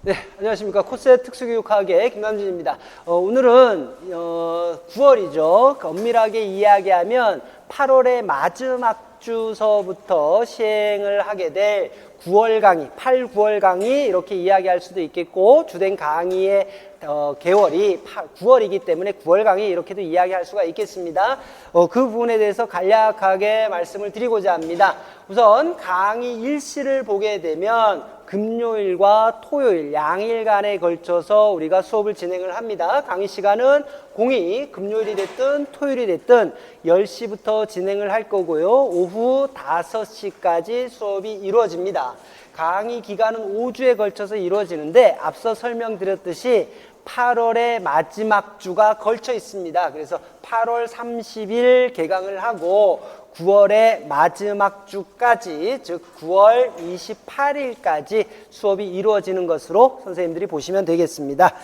네, 안녕하십니까. 코스의 특수교육학의 김남준입니다. 오늘은 9월이죠. 엄밀하게 이야기하면 8월의 마지막 주서부터 시행을 하게 될 9월 강의, 8, 9월 강의 이렇게 이야기할 수도 있겠고, 주된 강의의 개월이 9월이기 때문에 9월 강의 이렇게도 이야기할 수가 있겠습니다. 그 부분에 대해서 간략하게 말씀을 드리고자 합니다. 우선 강의 일시를 보게 되면 금요일과 토요일 양일간에 걸쳐서 우리가 수업을 진행을 합니다. 강의 시간은 공이 금요일이 됐든 토요일이 됐든 10시부터 진행을 할 거고요. 오후 5시까지 수업이 이루어집니다. 강의 기간은 5주에 걸쳐서 이루어지는데 앞서 설명드렸듯이 8월의 마지막 주가 걸쳐 있습니다. 그래서 8월 30일 개강을 하고 9월의 마지막 주까지, 즉 9월 28일까지 수업이 이루어지는 것으로 선생님들이 보시면 되겠습니다.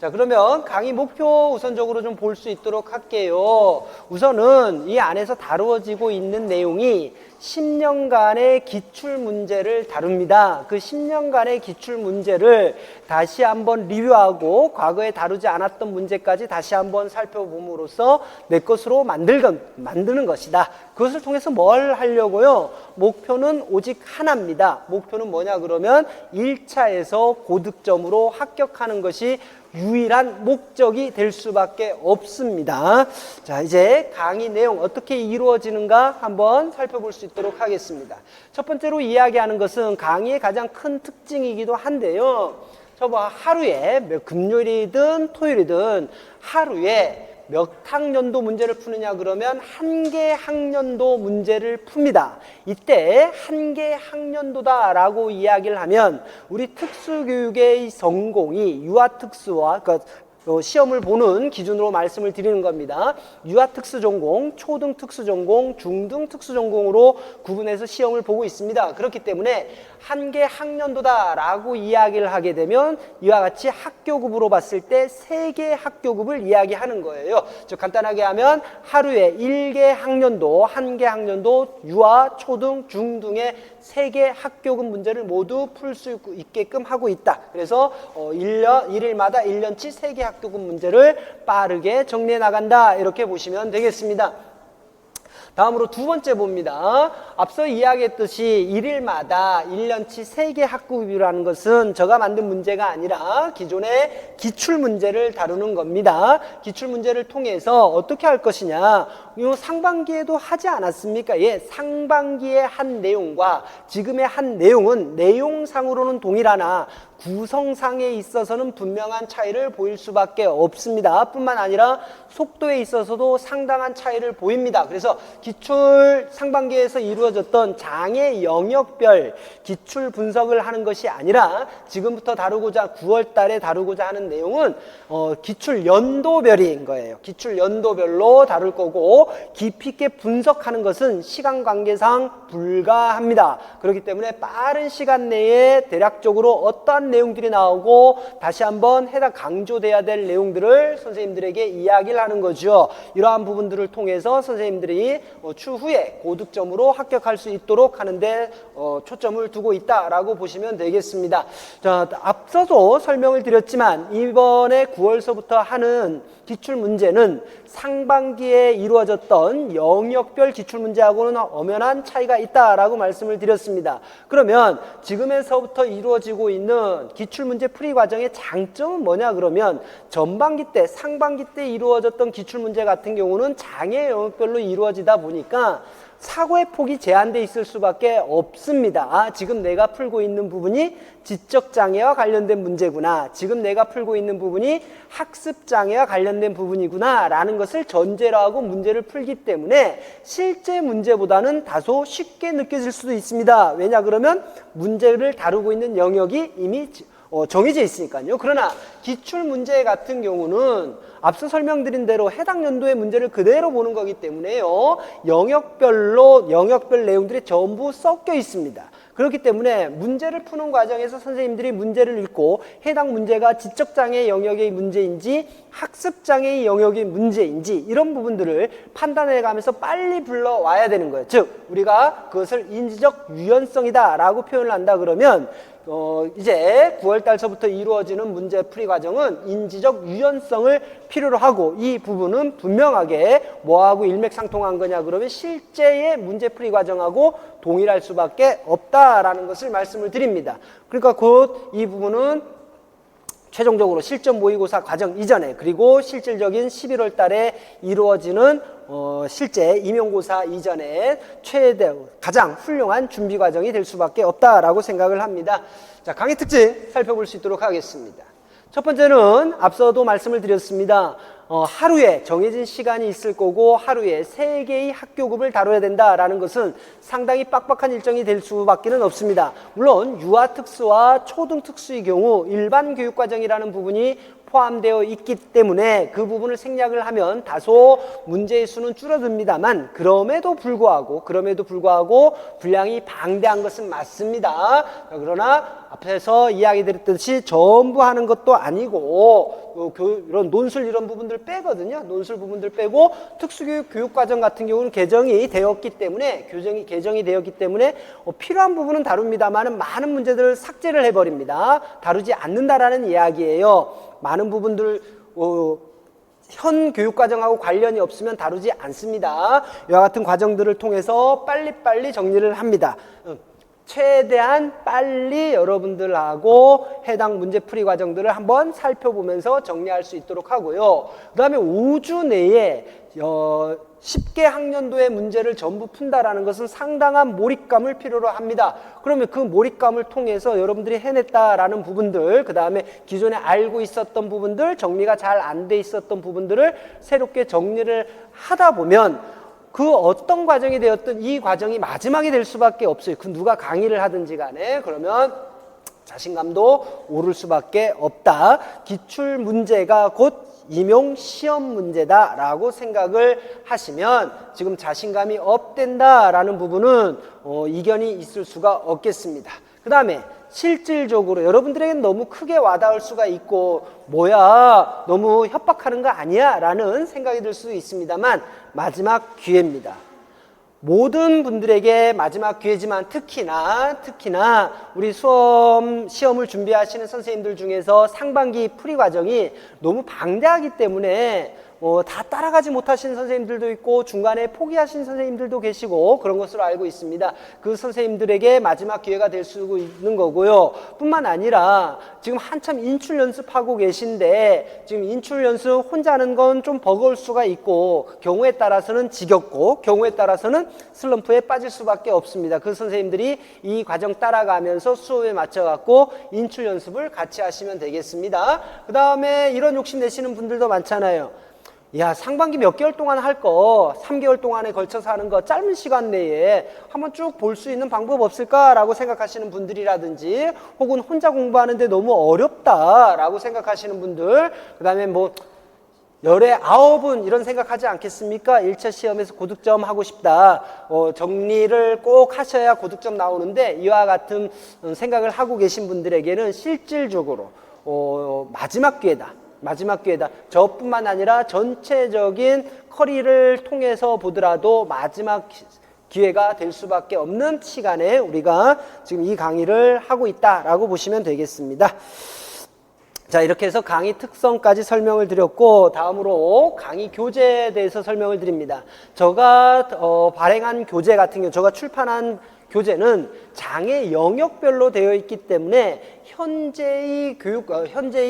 자, 그러면 강의 목표 우선적으로 좀 볼 수 있도록 할게요. 우선은 이 안에서 다루어지고 있는 내용이 10년간의 기출문제를 다룹니다. 그 10년간의 기출문제를 다시 한번 리뷰하고 과거에 다루지 않았던 문제까지 다시 한번 살펴봄으로써 내 것으로 만드는 것이다. 그것을 통해서 뭘 하려고요? 목표는 오직 하나입니다. 목표는 뭐냐 그러면 1차에서 고득점으로 합격하는 것이 유일한 목적이 될 수밖에 없습니다. 자, 이제 강의 내용 어떻게 이루어지는가 한번 살펴볼 수 있도록 하겠습니다. 첫 번째로 이야기하는 것은 강의의 가장 큰 특징이기도 한데요. 하루에 금요일이든 토요일이든 하루에 몇 학년도 문제를 푸느냐 그러면 한 개 학년도 문제를 풉니다. 이때 한 개 학년도다라고 이야기를 하면 우리 특수교육의 전공이 유아특수와 시험을 보는 기준으로 말씀을 드리는 겁니다. 유아특수전공, 초등특수전공, 중등특수전공으로 구분해서 시험을 보고 있습니다. 그렇기 때문에 한 개 학년도다라고 이야기를 하게 되면 이와 같이 학교급으로 봤을 때 세 개 학교급을 이야기하는 거예요. 즉 간단하게 하면 하루에 1개 학년도, 한 개 학년도, 유아, 초등, 중등의 세 개 학교급 문제를 모두 풀 수 있게끔 하고 있다. 그래서 1일마다 1년치 세 개 학교급 문제를 빠르게 정리해 나간다. 이렇게 보시면 되겠습니다. 다음으로 두 번째 봅니다. 앞서 이야기했듯이 1일마다 1년치 3개 학급이라는 것은 제가 만든 문제가 아니라 기존의 기출문제를 다루는 겁니다. 기출문제를 통해서 어떻게 할 것이냐. 이 상반기에도 하지 않았습니까? 예, 상반기의 한 내용과 지금의 한 내용은 내용상으로는 동일하나 구성상에 있어서는 분명한 차이를 보일 수밖에 없습니다. 뿐만 아니라 속도에 있어서도 상당한 차이를 보입니다. 그래서 기출 상반기에서 이루어졌던 장애 영역별 기출 분석을 하는 것이 아니라 지금부터 다루고자 9월 달에 다루고자 하는 내용은 기출 연도별인 거예요. 기출 연도별로 다룰 거고 깊이 있게 분석하는 것은 시간 관계상 불가합니다. 그렇기 때문에 빠른 시간 내에 대략적으로 어떠한 내용들이 나오고 다시 한번 해당 강조돼야 될 내용들을 선생님들에게 이야기를 하는 거죠. 이러한 부분들을 통해서 선생님들이 추후에 고득점으로 합격할 수 있도록 하는데 초점을 두고 있다라고 보시면 되겠습니다. 자, 앞서도 설명을 드렸지만 이번에 9월서부터 하는 기출문제는 상반기에 이루어졌던 영역별 기출문제하고는 엄연한 차이가 있다라고 말씀을 드렸습니다. 그러면 지금에서부터 이루어지고 있는 기출문제 풀이 과정의 장점은 뭐냐 그러면 전반기 때, 상반기 때 이루어졌던 기출문제 같은 경우는 장애 영역별로 이루어지다 보니까 사고의 폭이 제한되어 있을 수밖에 없습니다. 지금 내가 풀고 있는 부분이 지적장애와 관련된 문제구나. 지금 내가 풀고 있는 부분이 학습장애와 관련된 부분이구나 라는 것을 전제로 하고 문제를 풀기 때문에 실제 문제보다는 다소 쉽게 느껴질 수도 있습니다. 왜냐 그러면 문제를 다루고 있는 영역이 이미 정해져 있으니까요. 그러나 기출문제 같은 경우는 앞서 설명드린 대로 해당 연도의 문제를 그대로 보는 거기 때문에요. 영역별 내용들이 전부 섞여 있습니다. 그렇기 때문에 문제를 푸는 과정에서 선생님들이 문제를 읽고 해당 문제가 지적장애 영역의 문제인지 학습장애의 영역의 문제인지 이런 부분들을 판단해가면서 빨리 불러와야 되는 거예요. 즉 우리가 그것을 인지적 유연성이다 라고 표현을 한다 그러면 이제 9월 달서부터 이루어지는 문제 풀이 과정은 인지적 유연성을 필요로 하고 이 부분은 분명하게 뭐하고 일맥상통한 거냐 그러면 실제의 문제 풀이 과정하고 동일할 수밖에 없다라는 것을 말씀을 드립니다. 그러니까 곧 이 부분은 최종적으로 실전 모의고사 과정 이전에 그리고 실질적인 11월 달에 이루어지는 실제 임용고사 이전에 가장 훌륭한 준비 과정이 될 수밖에 없다라고 생각을 합니다. 자, 강의 특징 살펴볼 수 있도록 하겠습니다. 첫 번째는 앞서도 말씀을 드렸습니다. 하루에 정해진 시간이 있을 거고 하루에 3개의 학교급을 다뤄야 된다라는 것은 상당히 빡빡한 일정이 될 수밖에 없습니다. 물론 유아특수와 초등특수의 경우 일반 교육과정이라는 부분이 포함되어 있기 때문에 그 부분을 생략을 하면 다소 문제의 수는 줄어듭니다만 그럼에도 불구하고 분량이 방대한 것은 맞습니다. 그러나 앞에서 이야기 드렸듯이 전부 하는 것도 아니고 이런 논술 이런 부분들 빼거든요. 논술 부분들 빼고 특수교육 교육과정 같은 경우는 개정이 되었기 때문에 필요한 부분은 다룹니다만 많은 문제들을 삭제를 해버립니다. 다루지 않는다라는 이야기예요. 많은 부분들 현 교육과정하고 관련이 없으면 다루지 않습니다. 이와 같은 과정들을 통해서 빨리빨리 정리를 합니다. 최대한 빨리 여러분들하고 해당 문제풀이 과정들을 한번 살펴보면서 정리할 수 있도록 하고요. 그 다음에 5주 내에 10개 학년도의 문제를 전부 푼다라는 것은 상당한 몰입감을 필요로 합니다. 그러면 그 몰입감을 통해서 여러분들이 해냈다라는 부분들, 그 다음에 기존에 알고 있었던 부분들, 정리가 잘 안 돼 있었던 부분들을 새롭게 정리를 하다 보면 그 어떤 과정이 되었든 이 과정이 마지막이 될 수밖에 없어요. 그 누가 강의를 하든지 간에. 그러면 자신감도 오를 수밖에 없다. 기출 문제가 곧 임용 시험 문제다라고 생각을 하시면 지금 자신감이 업된다라는 부분은 이견이 있을 수가 없겠습니다. 그 다음에 실질적으로 여러분들에게는 너무 크게 와닿을 수가 있고 뭐야 너무 협박하는 거 아니야 라는 생각이 들 수도 있습니다만 마지막 기회입니다. 모든 분들에게 마지막 기회지만 특히나 우리 시험을 준비하시는 선생님들 중에서 상반기 풀이 과정이 너무 방대하기 때문에 다 따라가지 못하신 선생님들도 있고 중간에 포기하신 선생님들도 계시고 그런 것으로 알고 있습니다. 그 선생님들에게 마지막 기회가 될 수 있는 거고요. 뿐만 아니라 지금 한참 인출 연습하고 계신데 지금 인출 연습 혼자 하는 건 좀 버거울 수가 있고 경우에 따라서는 지겹고 경우에 따라서는 슬럼프에 빠질 수밖에 없습니다. 그 선생님들이 이 과정 따라가면서 수업에 맞춰갖고 인출 연습을 같이 하시면 되겠습니다. 그 다음에 이런 욕심 내시는 분들도 많잖아요. 야, 상반기 몇 개월 동안 할 거 3개월 동안에 걸쳐서 하는 거 짧은 시간 내에 한번 쭉 볼 수 있는 방법 없을까라고 생각하시는 분들이라든지 혹은 혼자 공부하는데 너무 어렵다라고 생각하시는 분들 그 다음에 뭐 열에 9분 이런 생각하지 않겠습니까? 1차 시험에서 고득점 하고 싶다. 정리를 꼭 하셔야 고득점 나오는데 이와 같은 생각을 하고 계신 분들에게는 실질적으로 마지막 기회다. 저뿐만 아니라 전체적인 커리를 통해서 보더라도 마지막 기회가 될 수밖에 없는 시간에 우리가 지금 이 강의를 하고 있다라고 보시면 되겠습니다. 자, 이렇게 해서 강의 특성까지 설명을 드렸고 다음으로 강의 교재에 대해서 설명을 드립니다. 제가 발행한 교재 같은 경우 제가 출판한 교재는 장애 영역별로 되어 있기 때문에 현재의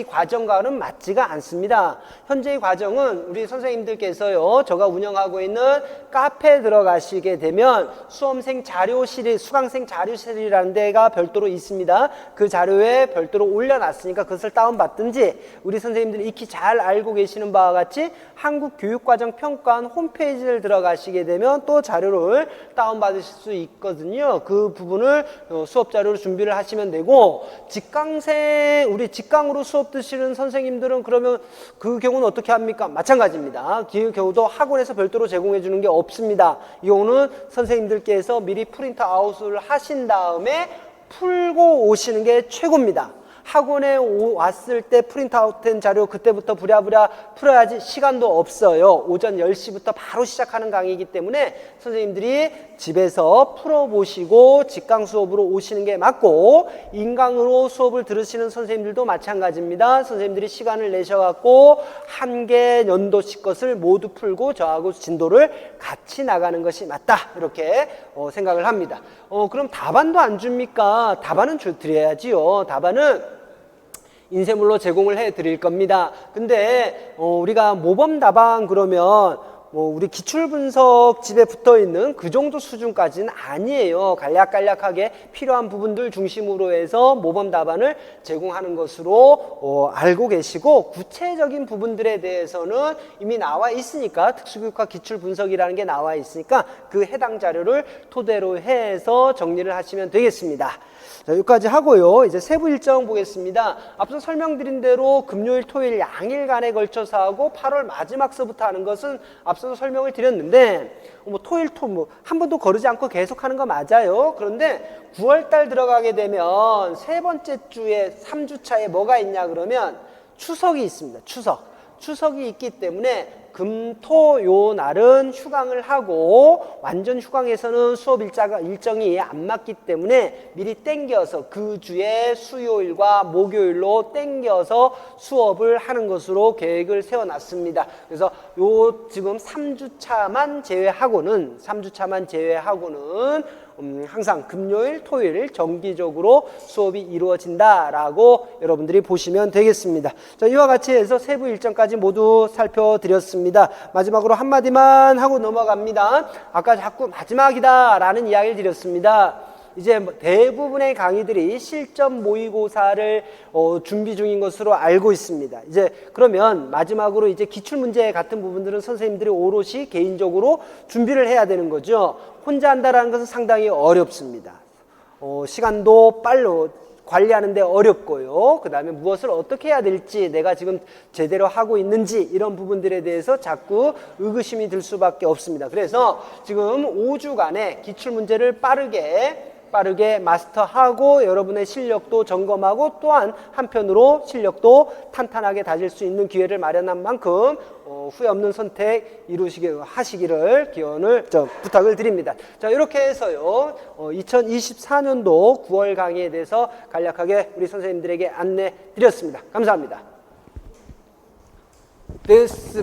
과정과는 맞지가 않습니다. 현재의 과정은 우리 선생님들께서요, 제가 운영하고 있는 카페에 들어가시게 되면 수험생 자료실이, 수강생 자료실이라는 데가 별도로 있습니다. 그 자료에 별도로 올려놨으니까 그것을 다운받든지 우리 선생님들이 익히 잘 알고 계시는 바와 같이 한국교육과정평가원 홈페이지를 들어가시게 되면 또 자료를 다운받으실 수 있거든요. 그 부분을 수업 자료로 준비를 하시면 되고 우리 직강으로 수업 드시는 선생님들은 그러면 그 경우는 어떻게 합니까? 마찬가지입니다. 그 경우도 학원에서 별도로 제공해 주는 게 없습니다. 이 경우는 선생님들께서 미리 프린트 아웃을 하신 다음에 풀고 오시는 게 최고입니다. 학원에 왔을 때 프린트아웃된 자료 그때부터 부랴부랴 풀어야지 시간도 없어요. 오전 10시부터 바로 시작하는 강의이기 때문에 선생님들이 집에서 풀어보시고 직강 수업으로 오시는 게 맞고, 인강으로 수업을 들으시는 선생님들도 마찬가지입니다. 선생님들이 시간을 내셔갖고 한 개 연도씩 것을 모두 풀고 저하고 진도를 같이 나가는 것이 맞다, 이렇게 생각을 합니다. 그럼 답안도 안 줍니까? 답안은 드려야지요. 답안은 인쇄물로 제공을 해 드릴 겁니다. 근데 우리가 모범 답안 그러면 우리 기출분석 집에 붙어있는 그 정도 수준까지는 아니에요. 간략간략하게 필요한 부분들 중심으로 해서 모범 답안을 제공하는 것으로 알고 계시고, 구체적인 부분들에 대해서는 이미 나와 있으니까, 특수교육과 기출분석이라는 게 나와 있으니까 그 해당 자료를 토대로 해서 정리를 하시면 되겠습니다. 자, 여기까지 하고요. 이제 세부 일정 보겠습니다. 앞서 설명드린 대로 금요일, 토요일 양일간에 걸쳐서 하고 8월 마지막 서부터 하는 것은 앞서도 설명을 드렸는데, 토요일 한 번도 거르지 않고 계속 하는 거 맞아요. 그런데 9월달 들어가게 되면 세 번째 주에 3주차에 뭐가 있냐 그러면 추석이 있습니다. 추석이 있기 때문에 금, 토, 요 날은 휴강을 하고, 완전 휴강에서는 수업 일정이 안 맞기 때문에 미리 땡겨서 그 주에 수요일과 목요일로 땡겨서 수업을 하는 것으로 계획을 세워놨습니다. 그래서 요 지금 3주차만 제외하고는 항상 금요일, 토요일 정기적으로 수업이 이루어진다라고 여러분들이 보시면 되겠습니다. 자, 이와 같이 해서 세부 일정까지 모두 살펴드렸습니다. 마지막으로 한마디만 하고 넘어갑니다. 아까 자꾸 마지막이다라는 이야기를 드렸습니다. 이제 대부분의 강의들이 실전 모의고사를 준비 중인 것으로 알고 있습니다. 이제 그러면 마지막으로 이제 기출문제 같은 부분들은 선생님들이 오롯이 개인적으로 준비를 해야 되는 거죠. 혼자 한다라는 것은 상당히 어렵습니다. 시간도 빨로 관리하는데 어렵고요. 그 다음에 무엇을 어떻게 해야 될지, 내가 지금 제대로 하고 있는지, 이런 부분들에 대해서 자꾸 의구심이 들 수밖에 없습니다. 그래서 지금 5주간의 기출문제를 빠르게 마스터하고 여러분의 실력도 점검하고, 또한 한편으로 실력도 탄탄하게 다질 수 있는 기회를 마련한 만큼 후회 없는 선택 하시기를 부탁을 드립니다. 자, 이렇게 해서요 2024년도 9월 강의에 대해서 간략하게 우리 선생님들에게 안내 드렸습니다. 감사합니다.